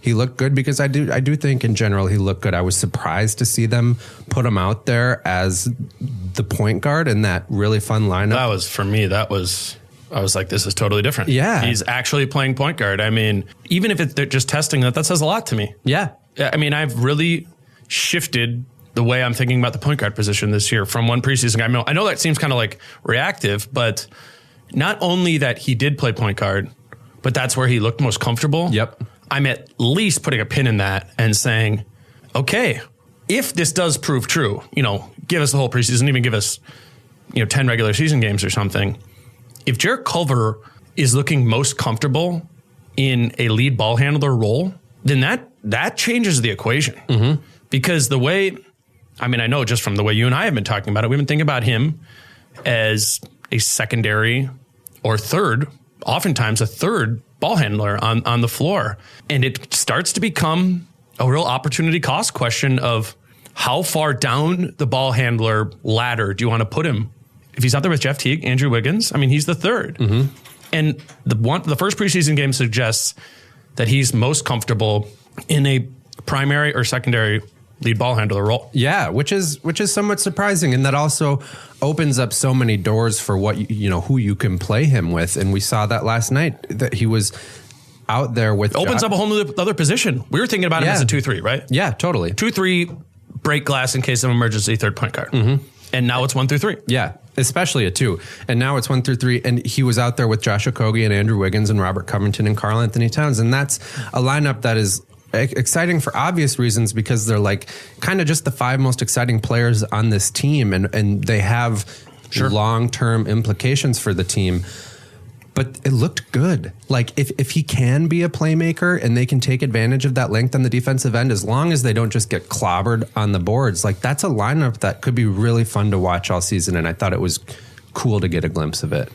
he looked good because I do think in general he looked good. I was surprised to see them put him out there as the point guard in that really fun lineup. That was, for me, I was like, this is totally different. Yeah. He's actually playing point guard. I mean, even if they're just testing that says a lot to me. Yeah. I mean, I've really shifted the way I'm thinking about the point guard position this year from one preseason guy. I know that seems kind of like reactive, but not only that he did play point guard, but that's where he looked most comfortable. Yep. I'm at least putting a pin in that and saying, okay, if this does prove true, give us the whole preseason, even give us, 10 regular season games or something. If Jarrett Culver is looking most comfortable in a lead ball handler role, then that changes the equation. Mm-hmm. Because the way, I know just from the way you and I have been talking about it, we've been thinking about him as a secondary or third, oftentimes a third ball handler on the floor. And it starts to become a real opportunity cost question of how far down the ball handler ladder do you want to put him? If he's out there with Jeff Teague, Andrew Wiggins, he's the third. Mm-hmm. And the first preseason game suggests that he's most comfortable in a primary or secondary lead ball handler role. Yeah, which is somewhat surprising, and that also opens up so many doors for what who you can play him with. And we saw that last night that he was out there with opens up a whole other position. We were thinking about him as a 2-3, right? Yeah, totally. 2-3, break glass in case of emergency, third point guard. Mm-hmm. And now it's 1-3. Yeah, especially a 2. And now it's 1-3. And he was out there with Josh Okogie and Andrew Wiggins and Robert Covington and Karl Anthony Towns. And that's a lineup that is exciting for obvious reasons, because they're like kind of just the 5 most exciting players on this team, and they have long-term implications for the team. But it looked good. Like if he can be a playmaker and they can take advantage of that length on the defensive end, as long as they don't just get clobbered on the boards, like that's a lineup that could be really fun to watch all season. And I thought it was cool to get a glimpse of it.